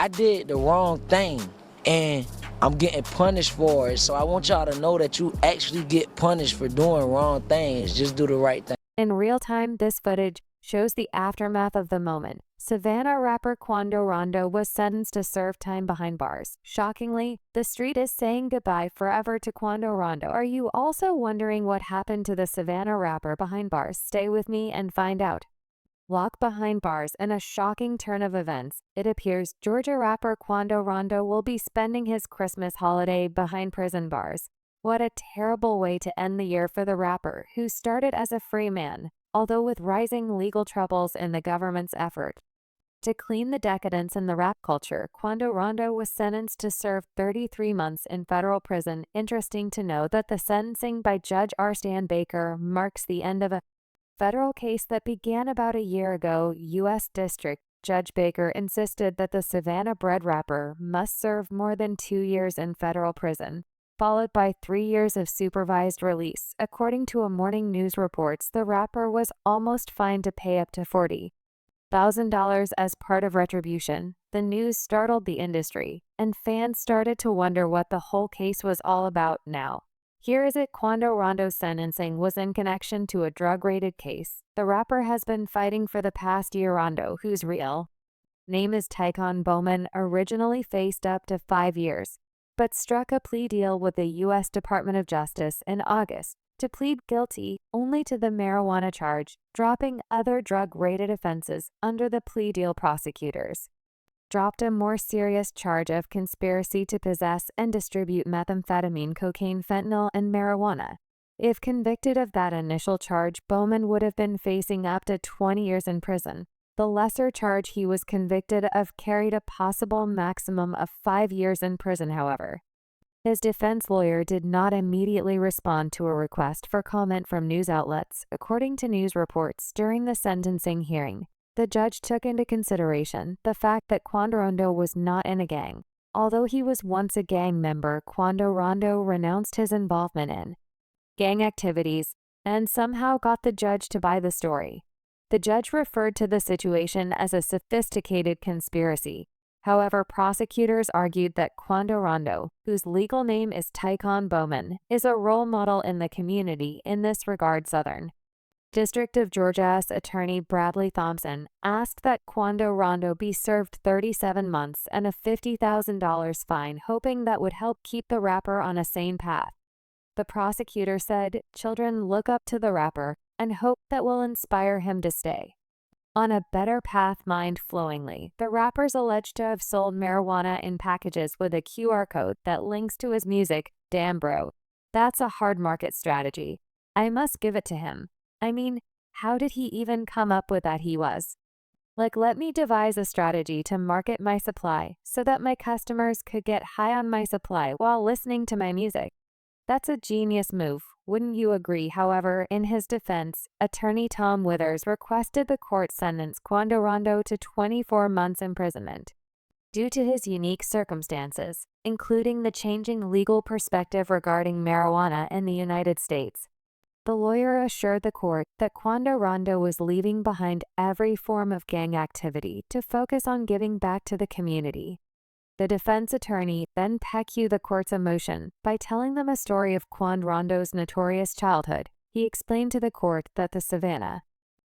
I did the wrong thing and I'm getting punished for it. So I want y'all to know that you actually get punished for doing wrong things. Just do the right thing. In real time, this footage shows the aftermath of the moment. Savannah rapper Quando Rondo was sentenced to serve time behind bars. Shockingly, the street is saying goodbye forever to Quando Rondo. Are you also wondering what happened to the Savannah rapper behind bars? Stay with me and find out. Locked behind bars in a shocking turn of events, it appears Georgia rapper Quando Rondo will be spending his Christmas holiday behind prison bars. What a terrible way to end the year for the rapper, who started as a free man, although with rising legal troubles in the government's effort to clean the decadence in the rap culture. Quando Rondo was sentenced to serve 33 months in federal prison. Interesting to know that the sentencing by Judge R. Stan Baker marks the end of a federal case that began about a year ago. U.S. District Judge Baker insisted that the Savannah-bred rapper must serve more than 2 years in federal prison, followed by 3 years of supervised release. According to a morning news reports, the rapper was almost fined to pay up to $40,000 as part of retribution. The news startled the industry, and fans started to wonder what the whole case was all about now. Here is it. Quando Rondo's sentencing was in connection to a drug-related case. The rapper has been fighting for the past year. Rondo, whose real name is Tycon Bowman, originally faced up to 5 years, but struck a plea deal with the U.S. Department of Justice in August to plead guilty only to the marijuana charge, dropping other drug-related offenses under the plea deal. Prosecutors dropped a more serious charge of conspiracy to possess and distribute methamphetamine, cocaine, fentanyl, and marijuana. If convicted of that initial charge, Bowman would have been facing up to 20 years in prison. The lesser charge he was convicted of carried a possible maximum of 5 years in prison, however. His defense lawyer did not immediately respond to a request for comment from news outlets. According to news reports, during the sentencing hearing, the judge took into consideration the fact that Quando Rondo was not in a gang. Although he was once a gang member, Quando Rondo renounced his involvement in gang activities and somehow got the judge to buy the story. The judge referred to the situation as a sophisticated conspiracy. However, prosecutors argued that Quando Rondo, whose legal name is Tycon Bowman, is a role model in the community in this regard. Southern District of Georgia's Attorney Bradley Thompson asked that Quando Rondo be served 37 months and a $50,000 fine, hoping that would help keep the rapper on a sane path. The prosecutor said, "Children look up to the rapper and hope that will inspire him to stay on a better path." Mind flowingly, the rapper's alleged to have sold marijuana in packages with a QR code that links to his music. Damn bro, that's a hard market strategy. I must give it to him. I mean, how did he even come up with that? He was like, let me devise a strategy to market my supply so that my customers could get high on my supply while listening to my music. That's a genius move, wouldn't you agree? However, in his defense, attorney Tom Withers requested the court sentence Quando Rondo to 24 months imprisonment due to his unique circumstances, including the changing legal perspective regarding marijuana in the United States. The lawyer assured the court that Quando Rondo was leaving behind every form of gang activity to focus on giving back to the community. The defense attorney then pecked the court's emotion by telling them a story of Quando Rondo's notorious childhood. He explained to the court that the Savannah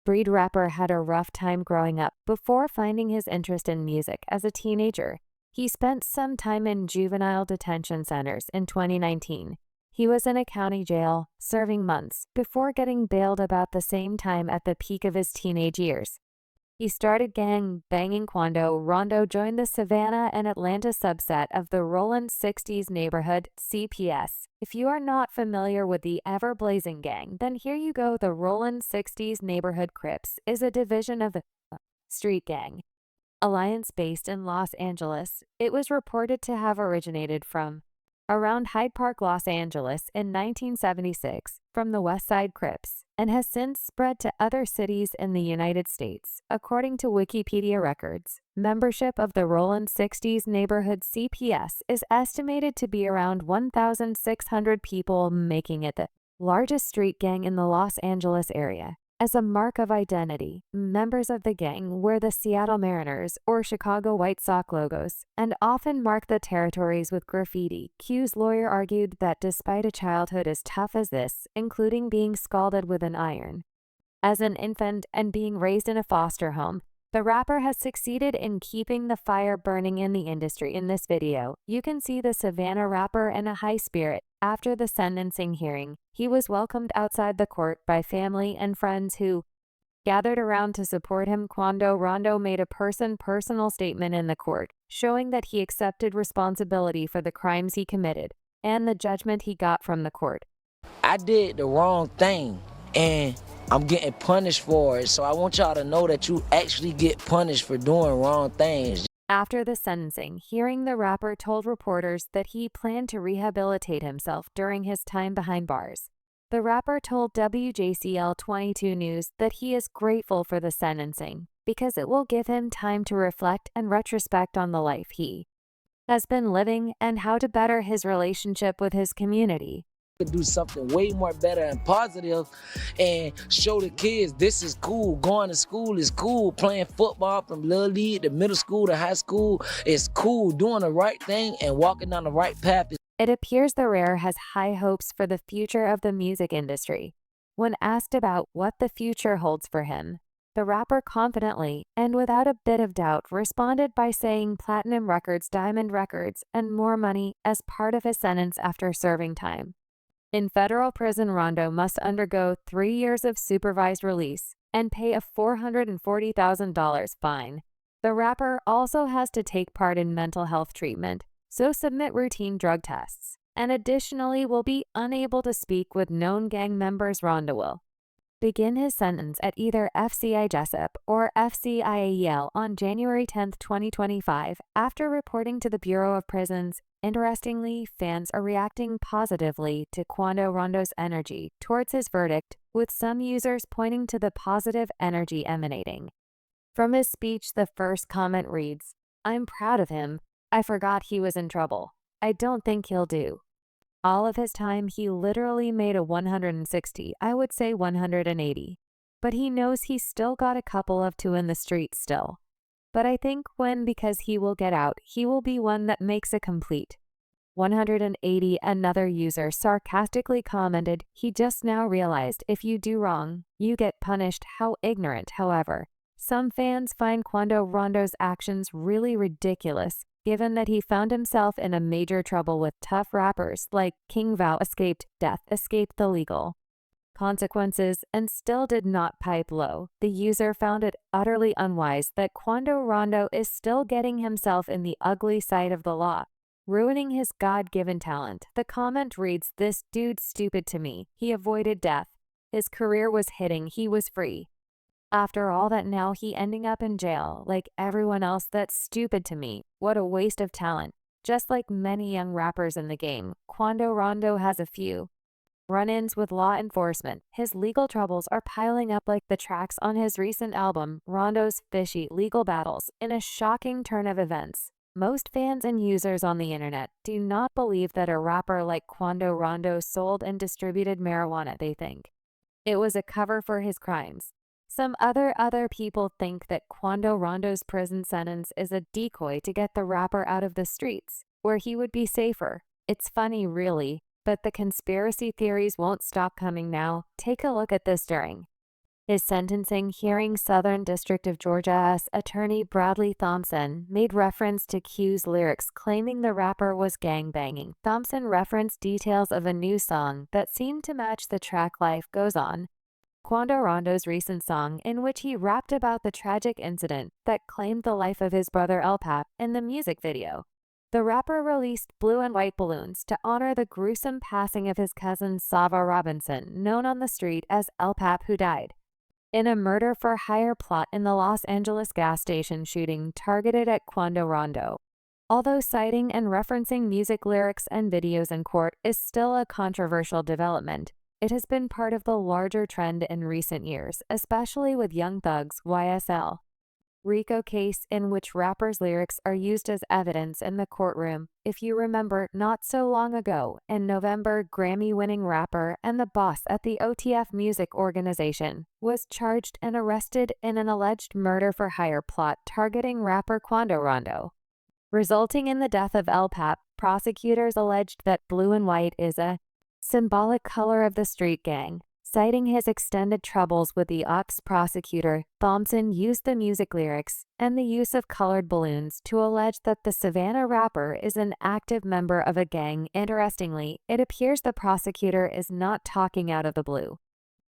breed rapper had a rough time growing up before finding his interest in music as a teenager. He spent some time in juvenile detention centers. In 2019, he was in a county jail, serving months, before getting bailed about the same time at the peak of his teenage years. He started gang banging. Quando Rondo joined the Savannah and Atlanta subset of the Rollin' 60s neighborhood, CPS. If you are not familiar with the ever-blazing gang, then here you go. The Rollin' 60s neighborhood Crips is a division of the street gang alliance based in Los Angeles. It was reported to have originated from around Hyde Park, Los Angeles in 1976 from the West Side Crips, and has since spread to other cities in the United States. According to Wikipedia records, membership of the Rollin' 60s neighborhood CPS is estimated to be around 1,600 people, making it the largest street gang in the Los Angeles area. As a mark of identity, members of the gang wear the Seattle Mariners or Chicago White Sox logos and often mark the territories with graffiti. Q's lawyer argued that despite a childhood as tough as this, including being scalded with an iron as an infant and being raised in a foster home, the rapper has succeeded in keeping the fire burning in the industry. In this video, you can see the Savannah rapper in a high spirit. After the sentencing hearing, he was welcomed outside the court by family and friends who gathered around to support him. Quando Rondo made a personal statement in the court, showing that he accepted responsibility for the crimes he committed and the judgment he got from the court. I did the wrong thing, and I'm getting punished for it. So I want y'all to know that you actually get punished for doing wrong things. After the sentencing hearing, the rapper told reporters that he planned to rehabilitate himself during his time behind bars. The rapper told WJCL 22 News that he is grateful for the sentencing because it will give him time to reflect and retrospect on the life he has been living and how to better his relationship with his community. Do something way more better and positive and show the kids this is cool. Going to school is cool. Playing football from little league to middle school to high school is cool. Doing the right thing and walking down the right path. It appears the rapper has high hopes for the future of the music industry. When asked about what the future holds for him, the rapper confidently and without a bit of doubt responded by saying platinum records, diamond records, and more money as part of his sentence after serving time. In federal prison, Rondo must undergo 3 years of supervised release and pay a $440,000 fine. The rapper also has to take part in mental health treatment, so submit routine drug tests, and additionally will be unable to speak with known gang members. Rondo will begin his sentence at either FCI Jessup or FCIAEL on January 10, 2025, after reporting to the Bureau of Prisons. Interestingly, fans are reacting positively to Quando Rondo's energy towards his verdict, with some users pointing to the positive energy emanating from his speech. The first comment reads, "I'm proud of him. I forgot he was in trouble. I don't think he'll do." All of his time, he literally made a 160, I would say 180. But he knows he's still got a couple of two in the street still. But I think because he will get out, he will be one that makes a complete 180. Another user sarcastically commented, "He just now realized if you do wrong, you get punished." How ignorant. However, some fans find Quando Rondo's actions really ridiculous, given that he found himself in a major trouble with tough rappers like King Vo, escaped death, escaped the legal consequences, and still did not pipe low. The user found it utterly unwise that Quando Rondo is still getting himself in the ugly side of the law, ruining his God-given talent. The comment reads, "This dude's stupid to me. He avoided death. His career was hitting. He was free. After all that, now he ending up in jail like everyone else. That's stupid to me. What a waste of talent." Just like many young rappers in the game, Quando Rondo has a few run-ins with law enforcement. His legal troubles are piling up like the tracks on his recent album, Rondo's Fishy Legal Battles. In a shocking turn of events, most fans and users on the internet do not believe that a rapper like Quando Rondo sold and distributed marijuana. They think it was a cover for his crimes. Some other people think that Quando Rondo's prison sentence is a decoy to get the rapper out of the streets, where he would be safer. It's funny, really, but the conspiracy theories won't stop coming now. Take a look at this during his sentencing hearing. Southern District of Georgia's attorney Bradley Thompson made reference to Q's lyrics, claiming the rapper was gangbanging. Thompson referenced details of a new song that seemed to match the track Life Goes On, Quando Rondo's recent song, in which he rapped about the tragic incident that claimed the life of his brother El Pap. In the music video, the rapper released blue and white balloons to honor the gruesome passing of his cousin Sava Robinson, known on the street as El Pap, who died in a murder-for-hire plot in the Los Angeles gas station shooting targeted at Quando Rondo. Although citing and referencing music lyrics and videos in court is still a controversial development, it has been part of the larger trend in recent years, especially with Young Thug's YSL RICO case in which rappers' lyrics are used as evidence in the courtroom. If you remember, not so long ago, in November, Grammy-winning rapper and the boss at the OTF music organization was charged and arrested in an alleged murder-for-hire plot targeting rapper Quando Rondo. Resulting in the death of El Pap, prosecutors alleged that blue and white is a symbolic color of the street gang. Citing his extended troubles with the ops prosecutor, Thompson used the music lyrics and the use of colored balloons to allege that the Savannah rapper is an active member of a gang. Interestingly, it appears the prosecutor is not talking out of the blue.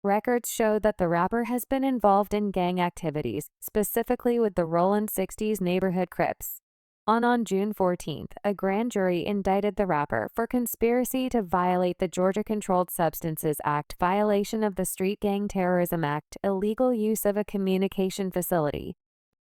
Records show that the rapper has been involved in gang activities, specifically with the Rollin' 60s neighborhood Crips. On June 14th, a grand jury indicted the rapper for conspiracy to violate the Georgia Controlled Substances Act, violation of the Street Gang Terrorism Act, illegal use of a communication facility,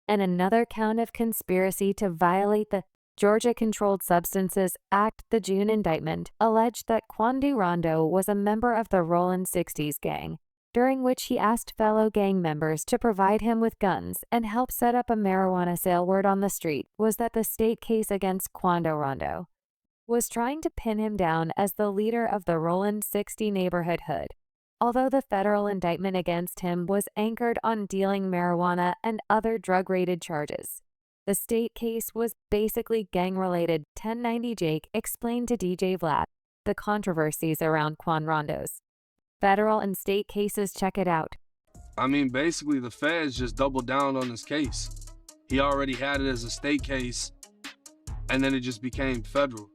and another count of conspiracy to violate the Georgia Controlled Substances Act. The June indictment alleged that Quando Rondo was a member of the Rollin' 60s gang, during which he asked fellow gang members to provide him with guns and help set up a marijuana sale. Word on the street was that the state case against Quando Rondo was trying to pin him down as the leader of the Rollin' 60 neighborhood hood, although the federal indictment against him was anchored on dealing marijuana and other drug-related charges. The state case was basically gang-related. 1090 Jake explained to DJ Vlad the controversies around Quando Rondo's federal and state cases. Check it out. I mean, basically, the feds just doubled down on his case. He already had it as a state case, and then it just became federal.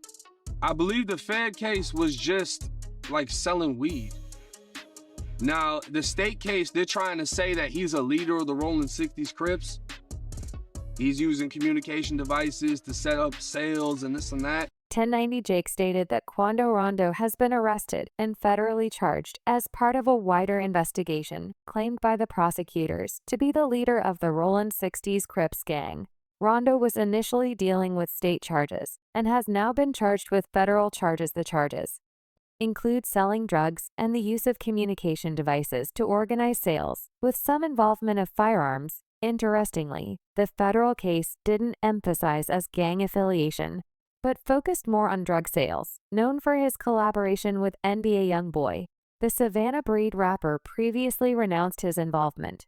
I believe the Fed case was just like selling weed. Now, the state case, they're trying to say that he's a leader of the Rollin' 60s Crips. He's using communication devices to set up sales and this and that. 1090 Jake stated that Quando Rondo has been arrested and federally charged as part of a wider investigation claimed by the prosecutors to be the leader of the Rollin' 60s Crips gang. Rondo was initially dealing with state charges and has now been charged with federal charges. The charges include selling drugs and the use of communication devices to organize sales, with some involvement of firearms. Interestingly, the federal case didn't emphasize as gang affiliation, but focused more on drug sales. Known for his collaboration with NBA YoungBoy, the Savannah breed rapper previously renounced his involvement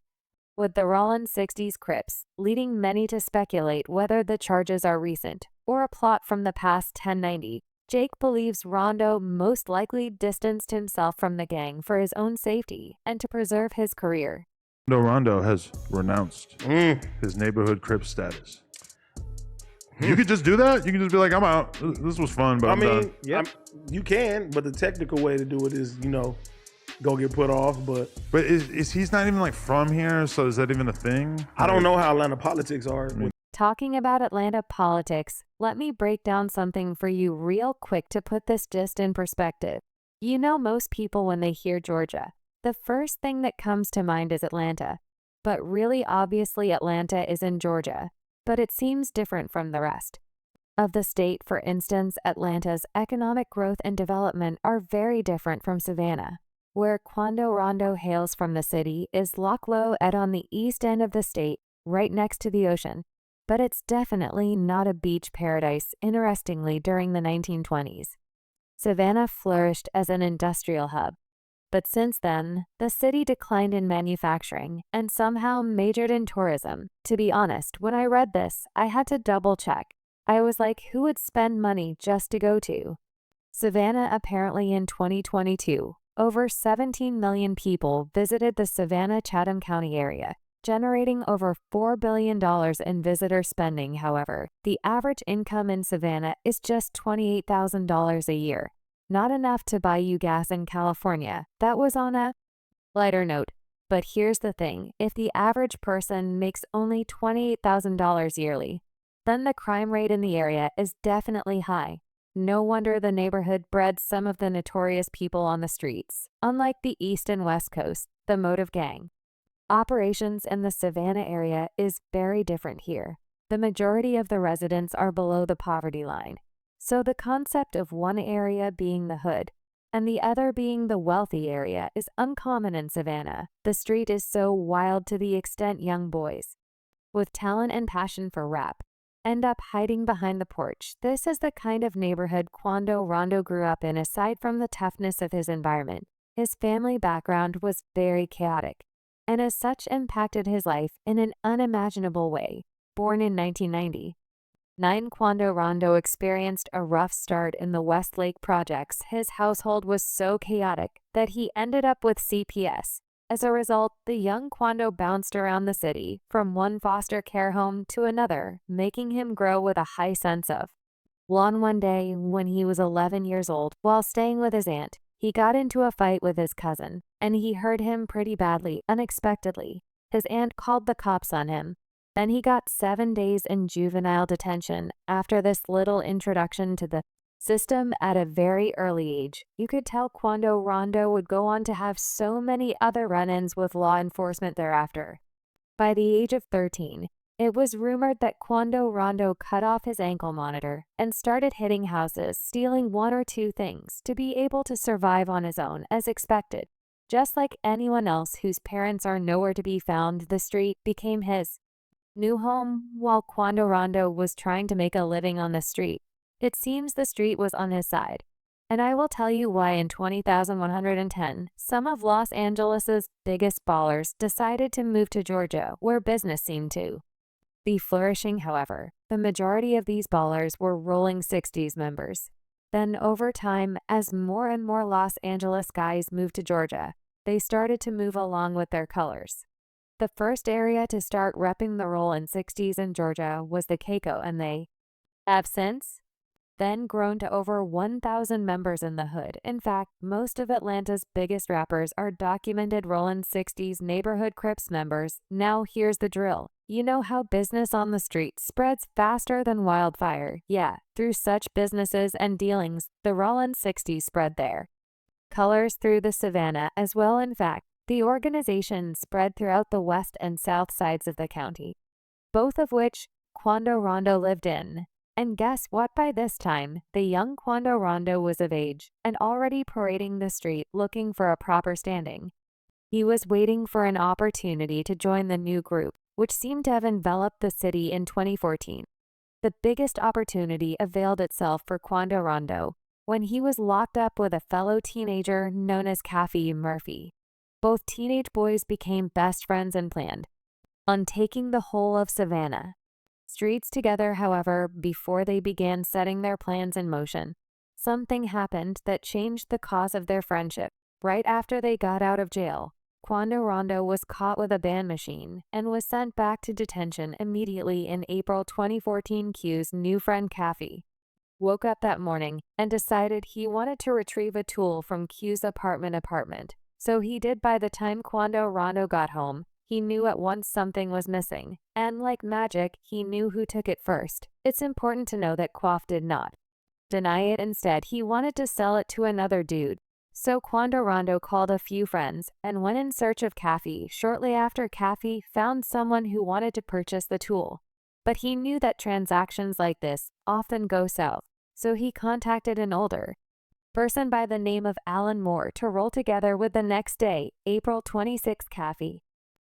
with the Rollin' 60s Crips, leading many to speculate whether the charges are recent or a plot from the past. 1090 Jake believes Rondo most likely distanced himself from the gang for his own safety and to preserve his career. Quando Rondo has renounced his neighborhood Crip status. You could just do that. You can just be like, I'm out. This was fun, but I'm done. Yeah, you can, but the technical way to do it is, go get put off. But is he's not even like from here? So is that even a thing? I don't know how Atlanta politics are. Talking about Atlanta politics, let me break down something for you real quick to put this just in perspective. Most people, when they hear Georgia, the first thing that comes to mind is Atlanta. But really, obviously, Atlanta is in Georgia. But it seems different from the rest of the state. For instance, Atlanta's economic growth and development are very different from Savannah. Where Quando Rondo hails from, the city is Loch Lomond on the east end of the state, right next to the ocean. But it's definitely not a beach paradise. Interestingly, during the 1920s, Savannah flourished as an industrial hub. But since then, the city declined in manufacturing and somehow majored in tourism. To be honest, when I read this, I had to double check. I was like, who would spend money just to go to Savannah? Apparently in 2022, over 17 million people visited the Savannah-Chatham County area, generating over $4 billion in visitor spending. However, the average income in Savannah is just $28,000 a year. Not enough to buy you gas in California. That was on a lighter note. But here's the thing, if the average person makes only $28,000 yearly, then the crime rate in the area is definitely high. No wonder the neighborhood bred some of the notorious people on the streets. Unlike the East and West Coast, the motive gang operations in the Savannah area is very different here. The majority of the residents are below the poverty line. So the concept of one area being the hood and the other being the wealthy area is uncommon in Savannah. The street is so wild to the extent young boys with talent and passion for rap, end up hiding behind the porch. This is the kind of neighborhood Quando Rondo grew up in. Aside from the toughness of his environment, his family background was very chaotic, and as such impacted his life in an unimaginable way. Born in 1990, Quando Rondo experienced a rough start in the Westlake projects. His household was so chaotic that he ended up with CPS. As a result, the young Quando bounced around the city from one foster care home to another, making him grow with a high sense of law. One day, when he was 11 years old, while staying with his aunt, he got into a fight with his cousin, and he hurt him pretty badly. Unexpectedly, his aunt called the cops on him. Then he got 7 days in juvenile detention. After this little introduction to the system at a very early age, you could tell Quando Rondo would go on to have so many other run-ins with law enforcement thereafter. By the age of 13, it was rumored that Quando Rondo cut off his ankle monitor and started hitting houses, stealing one or two things to be able to survive on his own. As expected, just like anyone else whose parents are nowhere to be found, the street became his new home. While Quando Rondo was trying to make a living on the street, it seems the street was on his side. And I will tell you why. In 20,110, some of Los Angeles' biggest ballers decided to move to Georgia, where business seemed to be flourishing. However, the majority of these ballers were Rolling 60s members. Then over time, as more and more Los Angeles guys moved to Georgia, they started to move along with their colors. The first area to start repping the Rolling 60s in Georgia was the Keiko, and they have since then grown to over 1,000 members in the hood. In fact, most of Atlanta's biggest rappers are documented Rolling 60s neighborhood Crips members. Now here's the drill. You know how business on the street spreads faster than wildfire? Yeah, through such businesses and dealings, the Rolling 60s spread their colors through the Savannah as well. In fact, the organization spread throughout the west and south sides of the county, both of which Quando Rondo lived in. And guess what? By this time, the young Quando Rondo was of age and already parading the street looking for a proper standing. He was waiting for an opportunity to join the new group, which seemed to have enveloped the city in 2014. The biggest opportunity availed itself for Quando Rondo when he was locked up with a fellow teenager known as Caffey Murphy. Both teenage boys became best friends and planned on taking the whole of Savannah streets together. However, before they began setting their plans in motion, something happened that changed the cause of their friendship. Right after they got out of jail, Quando Rondo was caught with a band machine and was sent back to detention immediately. In April 2014, Q's new friend Caffey woke up that morning and decided he wanted to retrieve a tool from Q's apartment. So he did. By the time Quando Rondo got home, he knew at once something was missing, and like magic, he knew who took it first. It's important to know that Quaff did not deny it. Instead, he wanted to sell it to another dude. So Quando Rondo called a few friends and went in search of Caffey. Shortly after, Caffey found someone who wanted to purchase the tool, but he knew that transactions like this often go south, so he contacted an older person by the name of Alan Moore to roll together with. The next day, April 26, Caffey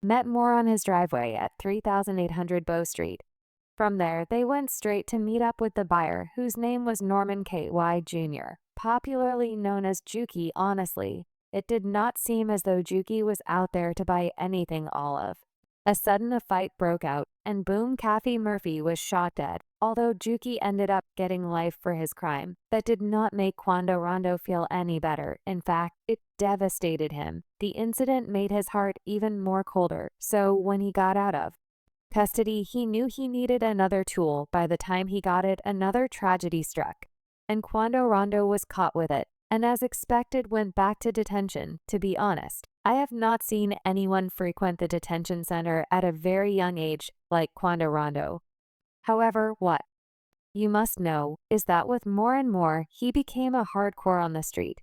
met Moore on his driveway at 3800 Bow Street. From there, they went straight to meet up with the buyer, whose name was Norman K.Y. Jr., popularly known as Juki. Honestly, it did not seem as though Juki was out there to buy anything. All of a sudden, a fight broke out, and boom, Caffey Murphy was shot dead. Although Juki ended up getting life for his crime, that did not make Quando Rondo feel any better. In fact, it devastated him. The incident made his heart even more colder. So when he got out of custody, he knew he needed another tool. By the time he got it, another tragedy struck, and Quando Rondo was caught with it, and as expected went back to detention. To be honest, I have not seen anyone frequent the detention center at a very young age like Quando Rondo. However, what you must know is that with more and more, he became a hardcore on the street.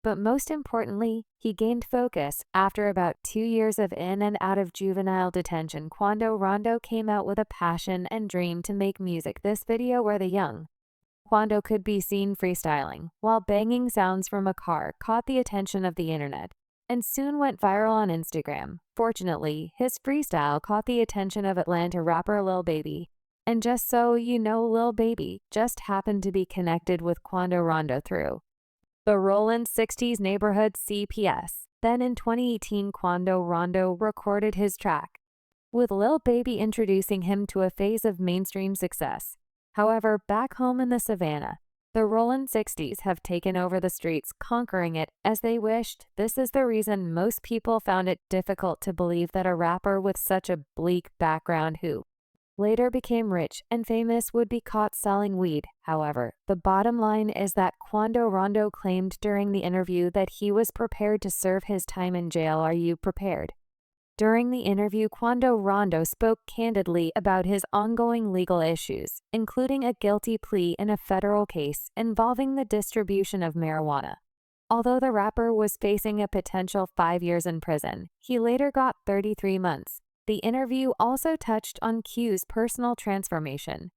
But most importantly, he gained focus. After about 2 years of in and out of juvenile detention, Quando Rondo came out with a passion and dream to make music. This video where the young Quando could be seen freestyling while banging sounds from a car caught the attention of the internet. and soon went viral on Instagram. Fortunately, his freestyle caught the attention of Atlanta rapper Lil Baby. And just so you know, Lil Baby just happened to be connected with Quando Rondo through the Rollin' 60s neighborhood CPS. Then in 2018, Quando Rondo recorded his track, with Lil Baby introducing him to a phase of mainstream success. However, back home in the Savannah, the Rollin' 60s have taken over the streets, conquering it as they wished. This is the reason most people found it difficult to believe that a rapper with such a bleak background who later became rich and famous would be caught selling weed. However, the bottom line is that Quando Rondo claimed during the interview that he was prepared to serve his time in jail. Are you prepared? During the interview, Quando Rondo spoke candidly about his ongoing legal issues, including a guilty plea in a federal case involving the distribution of marijuana. Although the rapper was facing a potential 5 years in prison, he later got 33 months. The interview also touched on Q's personal transformation,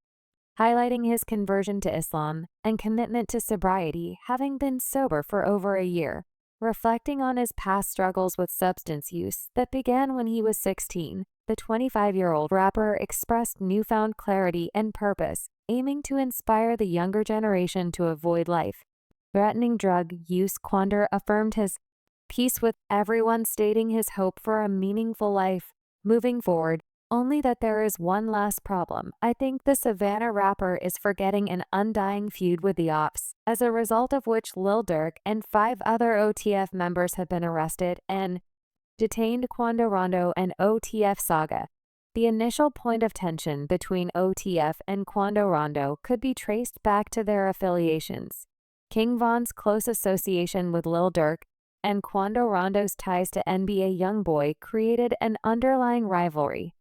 highlighting his conversion to Islam and commitment to sobriety, having been sober for over a year. Reflecting on his past struggles with substance use that began when he was 16, the 25-year-old rapper expressed newfound clarity and purpose, aiming to inspire the younger generation to avoid life-threatening drug use. Quando affirmed his peace with everyone, stating his hope for a meaningful life moving forward, only that there is one last problem. I think the Savannah rapper is forgetting an undying feud with the ops, as a result of which Lil Durk and 5 other OTF members have been arrested and detained. Quando Rondo and OTF saga. The initial point of tension between OTF and Quando Rondo could be traced back to their affiliations. King Von's close association with Lil Durk and Quando Rondo's ties to NBA YoungBoy created an underlying rivalry.